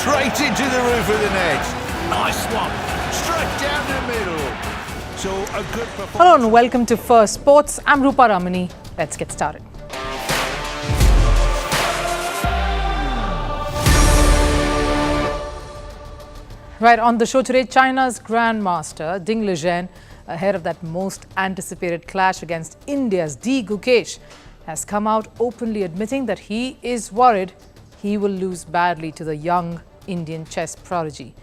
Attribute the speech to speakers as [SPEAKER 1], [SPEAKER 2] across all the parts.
[SPEAKER 1] straight into the roof of the net. Nice one. Straight down the middle. So a good performance.
[SPEAKER 2] Hello and welcome to Firstpost. I'm Rupha Ramani. Let's get started. Right, on the show today, China's Grandmaster Ding Liren, ahead of that most anticipated clash against India's D. Gukesh, has come out openly admitting that he is worried he will lose badly to the young Indian chess prodigy.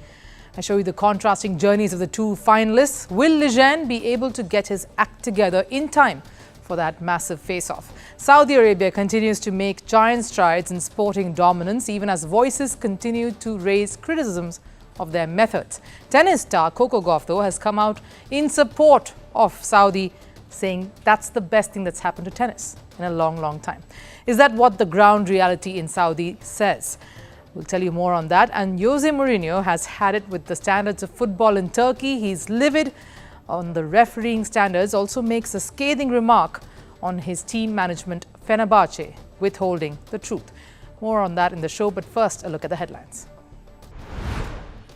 [SPEAKER 2] I show you the contrasting journeys of the two finalists. Will Liren be able to get his act together in time for that massive face-off? Saudi Arabia continues to make giant strides in sporting dominance, even as voices continue to raise criticisms of their methods. Tennis star Gauff, though, has come out in support of Saudi, saying that's the best thing that's happened to tennis in a long, long time. Is that what the ground reality in Saudi says? We'll tell you more on that. And Jose Mourinho has had it with the standards of football in Turkey. He's livid on the refereeing standards, also makes a scathing remark on his team management, Fenerbahce, withholding the truth. More on that in the show, but first, a look at the headlines.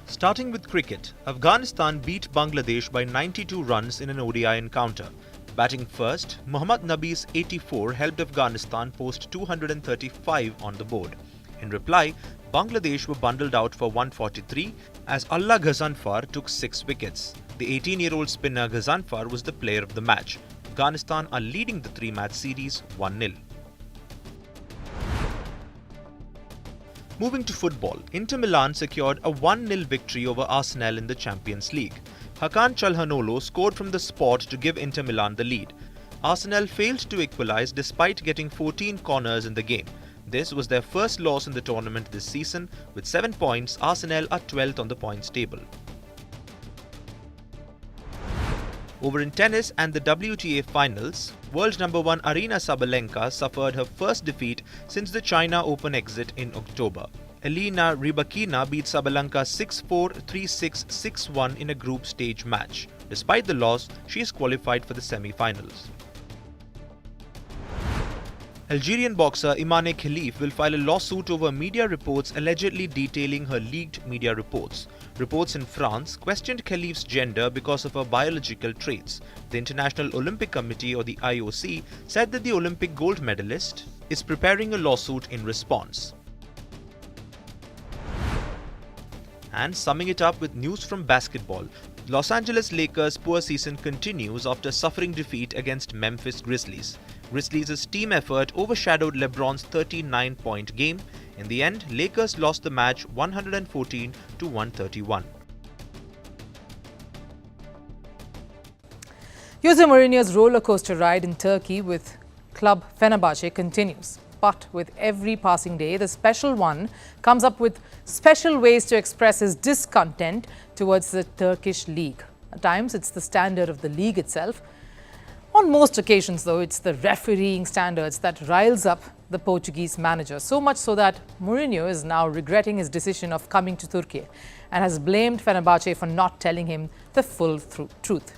[SPEAKER 3] Starting with cricket, Afghanistan beat Bangladesh by 92 runs in an ODI encounter. Batting first, Mohammad Nabi's 84 helped Afghanistan post 235 on the board. In reply, Bangladesh were bundled out for 143 as Allah Ghazanfar took 6 wickets. The 18-year-old spinner Ghazanfar was the player of the match. Afghanistan are leading the 3-match series 1-0. Moving to football, Inter Milan secured a 1-0 victory over Arsenal in the Champions League. Hakan Çalhanoğlu scored from the spot to give Inter Milan the lead. Arsenal failed to equalise despite getting 14 corners in the game. This was their first loss in the tournament this season. With 7 points, Arsenal are 12th on the points table. Over in tennis and the WTA Finals, world number 1 Aryna Sabalenka suffered her first defeat since the China Open exit in October. Elena Rybakina beat Sabalenka 6-4, 3-6, 6-1 in a group stage match. Despite the loss, she is qualified for the semi-finals. Algerian boxer Imane Khelif will file a lawsuit over media reports allegedly detailing her leaked media reports. Reports in France questioned Khelif's gender because of her biological traits. The International Olympic Committee, or the IOC, said that the Olympic gold medalist is preparing a lawsuit in response. And summing it up with news from basketball, Los Angeles Lakers' poor season continues after suffering defeat against Memphis Grizzlies. Grizzlies' team effort overshadowed LeBron's 39-point game. In the end, Lakers lost the match 114 to 131.
[SPEAKER 2] Jose Mourinho's roller coaster ride in Turkey with club Fenerbahce continues. But with every passing day, the special one comes up with special ways to express his discontent towards the Turkish league. At times, it's the standard of the league itself. On most occasions, though, it's the refereeing standards that riles up the Portuguese manager. So much so that Mourinho is now regretting his decision of coming to Turkey and has blamed Fenerbahce for not telling him the full truth.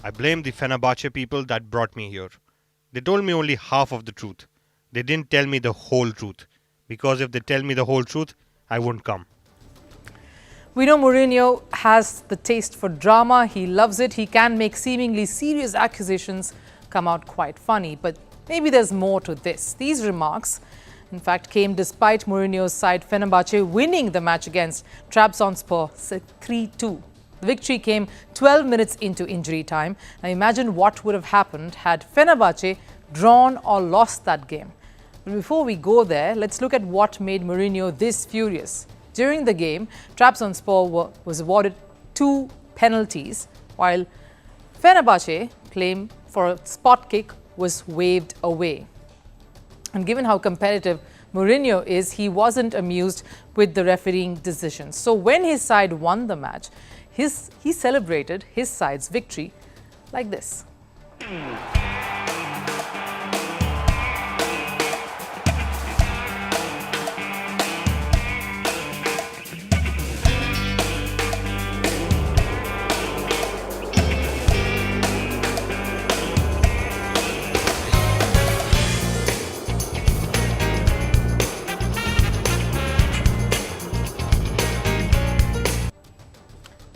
[SPEAKER 4] I blame the Fenerbahce people that brought me here. They told me only half of the truth. They didn't tell me the whole truth. Because if they tell me the whole truth, I won't come.
[SPEAKER 2] We know Mourinho has the taste for drama. He loves it. He can make seemingly serious accusations come out quite funny. But maybe there's more to this. These remarks, in fact, came despite Mourinho's side Fenerbahce winning the match against Trabzonspor 3-2. The victory came 12 minutes into injury time. Now imagine what would have happened had Fenerbahce drawn or lost that game. But before we go there, let's look at what made Mourinho this furious. During the game, Trabzonspor was awarded 2 penalties, while Fenerbahce claim for a spot kick was waved away. And given how competitive Mourinho is, he wasn't amused with the refereeing decisions. So when his side won the match, he celebrated his side's victory like this.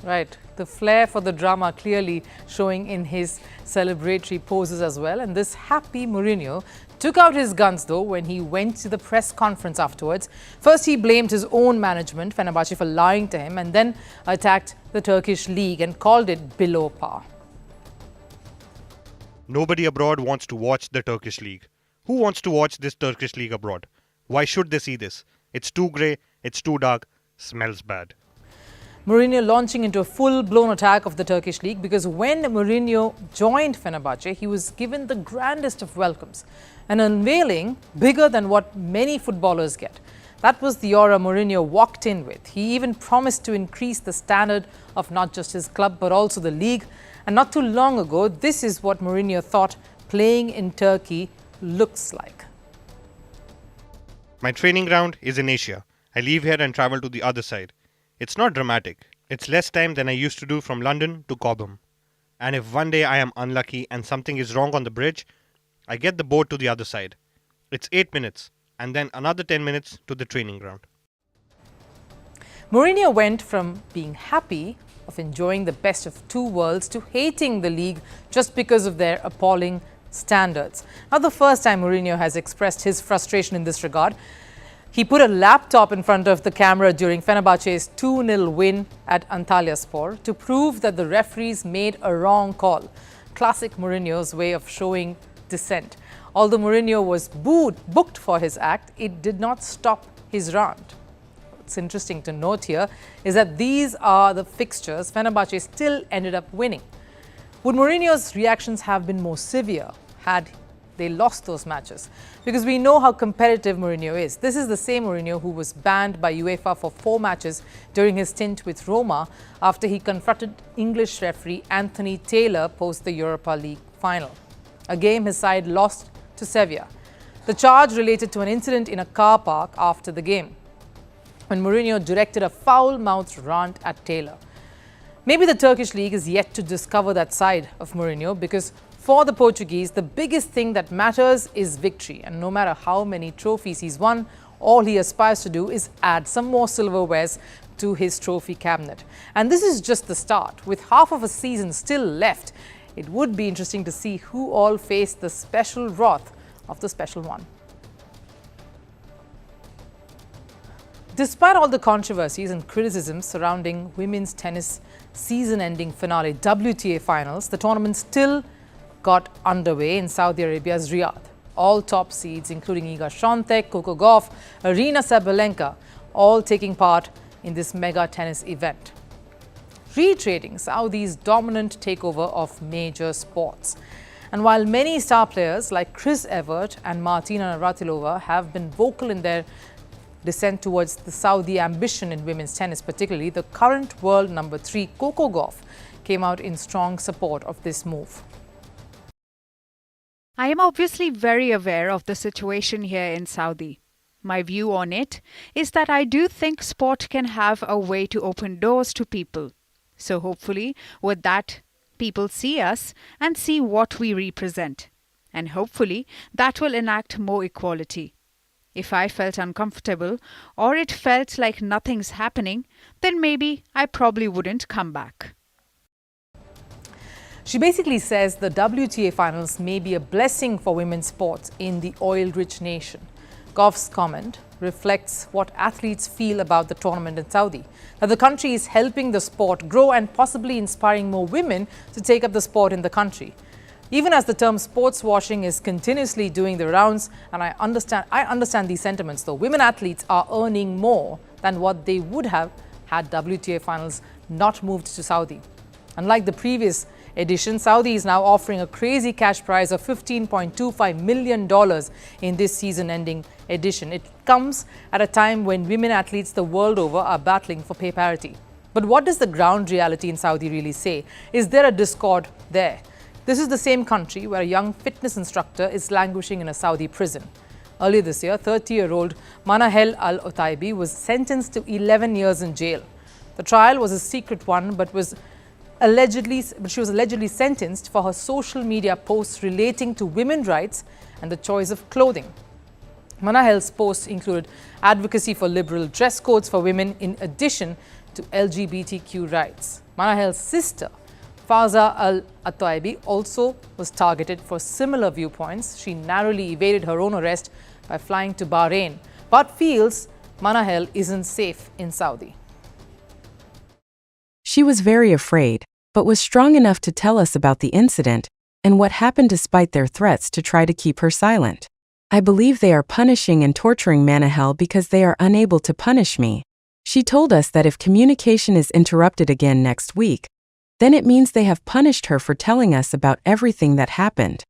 [SPEAKER 2] Right. The flair for the drama clearly showing in his celebratory poses as well. And this happy Mourinho took out his guns though when he went to the press conference afterwards. First, he blamed his own management, Fenerbahce, for lying to him, and then attacked the Turkish league and called it below par.
[SPEAKER 4] Nobody abroad wants to watch the Turkish league. Who wants to watch this Turkish league abroad? Why should they see this? It's too grey, it's too dark, smells bad.
[SPEAKER 2] Mourinho launching into a full-blown attack of the Turkish league because when Mourinho joined Fenerbahce, he was given the grandest of welcomes, an unveiling bigger than what many footballers get. That was the aura Mourinho walked in with. He even promised to increase the standard of not just his club but also the league. And not too long ago, this is what Mourinho thought playing in Turkey looks like.
[SPEAKER 4] My training ground is in Asia. I leave here and travel to the other side. It's not dramatic. It's less time than I used to do from London to Cobham. And if one day I am unlucky and something is wrong on the bridge, I get the boat to the other side. It's 8 minutes and then another 10 minutes to the training ground.
[SPEAKER 2] Mourinho went from being happy of enjoying the best of two worlds to hating the league just because of their appalling standards. Not the first time Mourinho has expressed his frustration in this regard. He put a laptop in front of the camera during Fenerbahce's 2-0 win at Antalyaspor to prove that the referees made a wrong call. Classic Mourinho's way of showing dissent. Although Mourinho was booked for his act, it did not stop his rant. What's interesting to note here is that these are the fixtures Fenerbahce still ended up winning. Would Mourinho's reactions have been more severe had they lost those matches? Because we know how competitive Mourinho is. This is the same Mourinho who was banned by UEFA for 4 matches during his stint with Roma after he confronted English referee Anthony Taylor post the Europa League final, a game his side lost to Sevilla. The charge related to an incident in a car park after the game, when Mourinho directed a foul-mouthed rant at Taylor. Maybe the Turkish league is yet to discover that side of Mourinho, because for the Portuguese, the biggest thing that matters is victory. And no matter how many trophies he's won, all he aspires to do is add some more silverwares to his trophy cabinet. And this is just the start. With half of a season still left, it would be interesting to see who all face the special wrath of the special one. Despite all the controversies and criticisms surrounding women's tennis season-ending finale WTA Finals, the tournament still got underway in Saudi Arabia's Riyadh. All top seeds, including Iga Swiatek, Coco Gauff, Aryna Sabalenka, all taking part in this mega tennis event, reiterating Saudi's dominant takeover of major sports. And while many star players like Chris Evert and Martina Navratilova have been vocal in their dissent towards the Saudi ambition in women's tennis, particularly the current world number 3 Coco Gauff came out in strong support of this move.
[SPEAKER 5] I am obviously very aware of the situation here in Saudi. My view on it is that I do think sport can have a way to open doors to people. So hopefully with that, people see us and see what we represent. And hopefully that will enact more equality. If I felt uncomfortable or it felt like nothing's happening, then maybe I probably wouldn't come back.
[SPEAKER 2] She basically says the WTA Finals may be a blessing for women's sports in the oil-rich nation. Gauff's comment reflects what athletes feel about the tournament in Saudi, that the country is helping the sport grow and possibly inspiring more women to take up the sport in the country. Even as the term sports washing is continuously doing the rounds, and I understand these sentiments though, women athletes are earning more than what they would have had WTA Finals not moved to Saudi. Unlike the previous edition, Saudi is now offering a crazy cash prize of $15.25 million in this season-ending edition. It comes at a time when women athletes the world over are battling for pay parity. But what does the ground reality in Saudi really say? Is there a discord there? This is the same country where a young fitness instructor is languishing in a Saudi prison. Earlier this year, 30-year-old Manahel Al-Otaibi was sentenced to 11 years in jail. The trial was a secret one, but she was allegedly sentenced for her social media posts relating to women's rights and the choice of clothing. Manahel's posts included advocacy for liberal dress codes for women in addition to LGBTQ rights. Manahel's sister, Faza Al-Ataibi, also was targeted for similar viewpoints. She narrowly evaded her own arrest by flying to Bahrain, but feels Manahel isn't safe in Saudi.
[SPEAKER 6] She was very afraid, but was strong enough to tell us about the incident and what happened despite their threats to try to keep her silent. I believe they are punishing and torturing Manahel because they are unable to punish me. She told us that if communication is interrupted again next week, then it means they have punished her for telling us about everything that happened.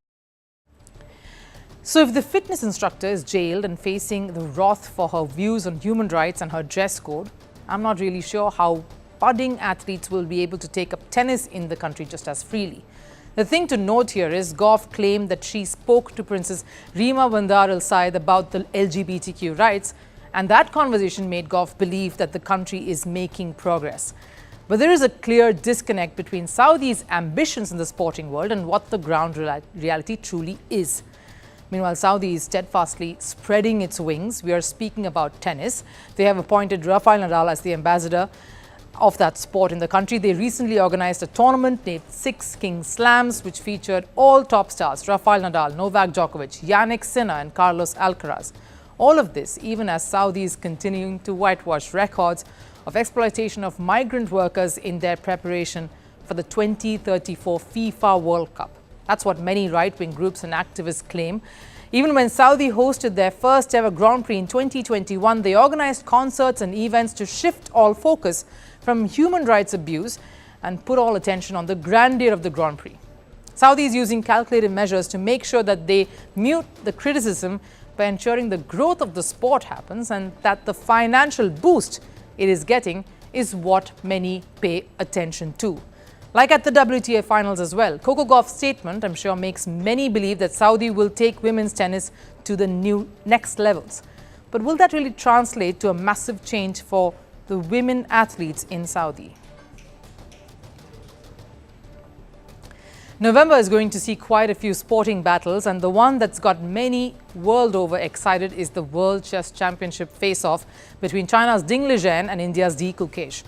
[SPEAKER 2] So if the fitness instructor is jailed and facing the wrath for her views on human rights and her dress code, I'm not really sure how budding athletes will be able to take up tennis in the country just as freely. The thing to note here is Gauff claimed that she spoke to Princess Rima Bandar Al Said about the LGBTQ rights, and that conversation made Gauff believe that the country is making progress. But there is a clear disconnect between Saudi's ambitions in the sporting world and what the ground reality truly is. Meanwhile, Saudi is steadfastly spreading its wings. We are speaking about tennis. They have appointed Rafael Nadal as the ambassador of that sport in the country. They recently organized a tournament named Six King Slams, which featured all top stars: Rafael Nadal, Novak Djokovic, Yannick Sinner and Carlos Alcaraz. All of this even as Saudi is continuing to whitewash records of exploitation of migrant workers in their preparation for the 2034 FIFA World Cup. That's what many right-wing groups and activists claim. Even when Saudi hosted their first ever Grand Prix in 2021, they organized concerts and events to shift all focus from human rights abuse and put all attention on the grandeur of the Grand Prix. Saudi is using calculated measures to make sure that they mute the criticism by ensuring the growth of the sport happens and that the financial boost it is getting is what many pay attention to. Like at the WTA Finals as well, Coco Gauff's statement, I'm sure, makes many believe that Saudi will take women's tennis to the new next levels. But will that really translate to a massive change for the women athletes in Saudi? November is going to see quite a few sporting battles, and the one that's got many world over excited is the World Chess Championship face-off between China's Ding Liren and India's Di Gukesh.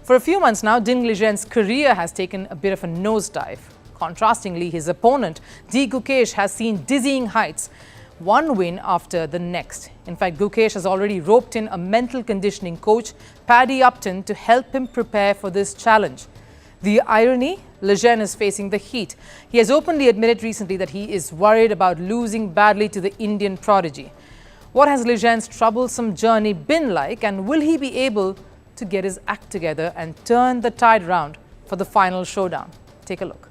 [SPEAKER 2] For a few months now, Ding Liren's career has taken a bit of a nosedive. Contrastingly, his opponent, Di Gukesh, has seen dizzying heights, one win after the next. In fact, Gukesh has already roped in a mental conditioning coach, Paddy Upton, to help him prepare for this challenge. The irony, Liren is facing the heat. He has openly admitted recently that he is worried about losing badly to the Indian prodigy. What has Liren's troublesome journey been like, and will he be able to get his act together and turn the tide round for the final showdown? Take a look.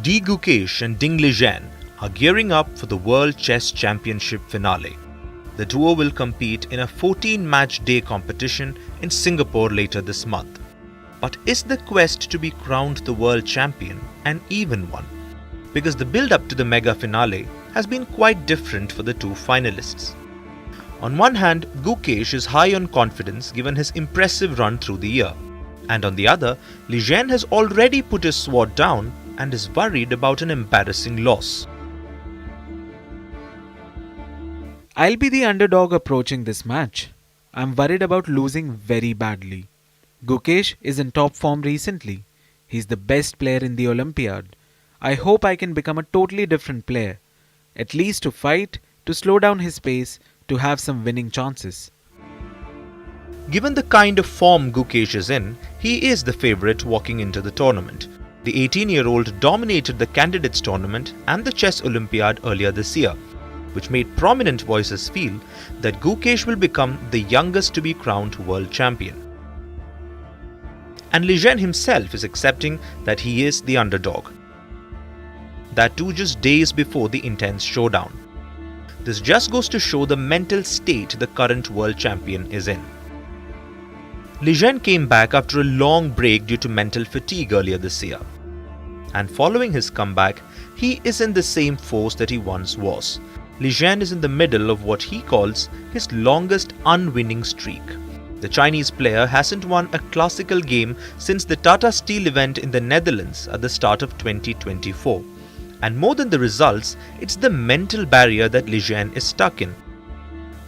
[SPEAKER 3] Di Gukesh and Ding Liren are gearing up for the World Chess Championship finale. The duo will compete in a 14-match day competition in Singapore later this month. But is the quest to be crowned the world champion an even one? Because the build-up to the mega finale has been quite different for the two finalists. On one hand, Gukesh is high on confidence given his impressive run through the year. And on the other, Liren has already put his sword down and is worried about an embarrassing loss.
[SPEAKER 7] I'll be the underdog approaching this match. I'm worried about losing very badly. Gukesh is in top form recently. He's the best player in the Olympiad. I hope I can become a totally different player. At least to fight, to slow down his pace, to have some winning chances.
[SPEAKER 3] Given the kind of form Gukesh is in, he is the favourite walking into the tournament. The 18-year-old dominated the candidates tournament and the chess Olympiad earlier this year, which made prominent voices feel that Gukesh will become the youngest to be crowned world champion. And Liren himself is accepting that he is the underdog. That too just days before the intense showdown. This just goes to show the mental state the current world champion is in. Liren came back after a long break due to mental fatigue earlier this year. And following his comeback, he isn't the same force that he once was. Lijian is in the middle of what he calls his longest unwinning streak. The Chinese player hasn't won a classical game since the Tata Steel event in the Netherlands at the start of 2024. And more than the results, it's the mental barrier that Lijian is stuck in.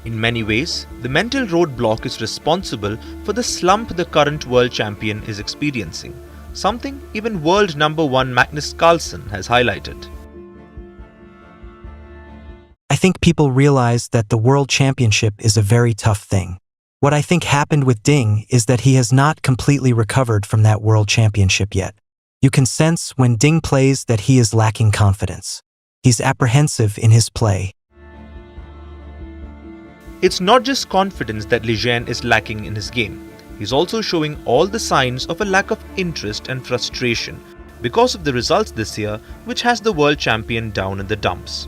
[SPEAKER 3] In many ways, the mental roadblock is responsible for the slump the current world champion is experiencing, something even world number 1 Magnus Carlsen has highlighted.
[SPEAKER 8] I think people realize that the World Championship is a very tough thing. What I think happened with Ding is that he has not completely recovered from that World Championship yet. You can sense when Ding plays that he is lacking confidence. He's apprehensive in his play.
[SPEAKER 3] It's not just confidence that Lijian is lacking in his game. He's also showing all the signs of a lack of interest and frustration because of the results this year, which has the world champion down in the dumps.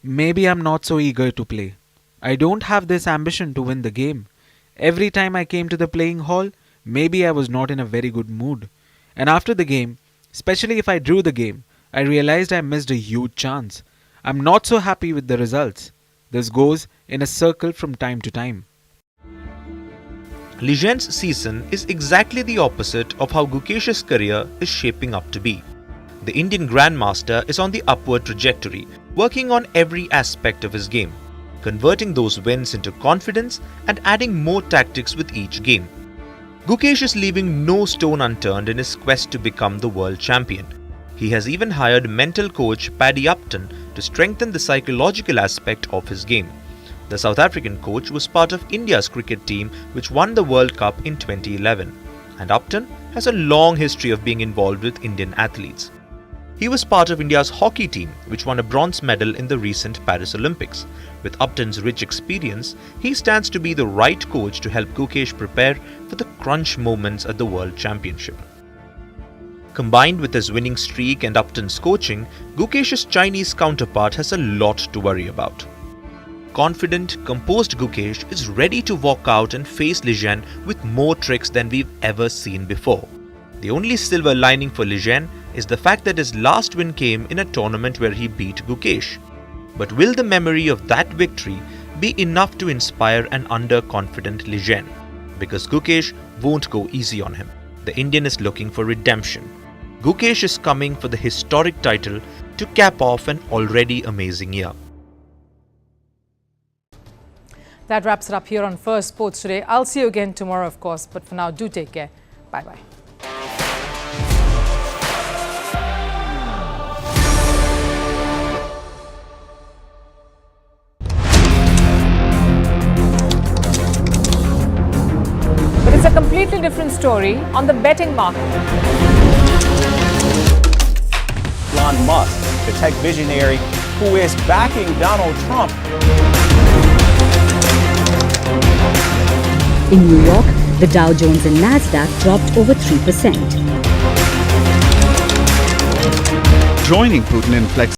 [SPEAKER 7] Maybe I'm not so eager to play. I don't have this ambition to win the game. Every time I came to the playing hall, maybe I was not in a very good mood. And after the game, especially if I drew the game, I realized I missed a huge chance. I'm not so happy with the results. This goes in a circle from time to time.
[SPEAKER 3] Lijian's season is exactly the opposite of how Gukesh's career is shaping up to be. The Indian Grandmaster is on the upward trajectory, working on every aspect of his game, converting those wins into confidence and adding more tactics with each game. Gukesh is leaving no stone unturned in his quest to become the world champion. He has even hired mental coach Paddy Upton to strengthen the psychological aspect of his game. The South African coach was part of India's cricket team which won the World Cup in 2011, and Upton has a long history of being involved with Indian athletes. He was part of India's hockey team which won a bronze medal in the recent Paris Olympics. With Upton's rich experience, he stands to be the right coach to help Gukesh prepare for the crunch moments at the World Championship. Combined with his winning streak and Upton's coaching, Gukesh's Chinese counterpart has a lot to worry about. Confident, composed Gukesh is ready to walk out and face Lijian with more tricks than we've ever seen before. The only silver lining for Lijian is the fact that his last win came in a tournament where he beat Gukesh. But will the memory of that victory be enough to inspire an underconfident Lijian? Because Gukesh won't go easy on him. The Indian is looking for redemption. Gukesh is coming for the historic title to cap off an already amazing year.
[SPEAKER 2] That wraps it up here on Firstpost today. I'll see you again tomorrow, of course, but for now, do take care. Bye-bye. But it's a completely different story on the betting market.
[SPEAKER 9] Elon Musk, the tech visionary who is backing Donald Trump.
[SPEAKER 10] In New York, the Dow Jones and Nasdaq dropped over 3%.
[SPEAKER 11] Joining Putin in flex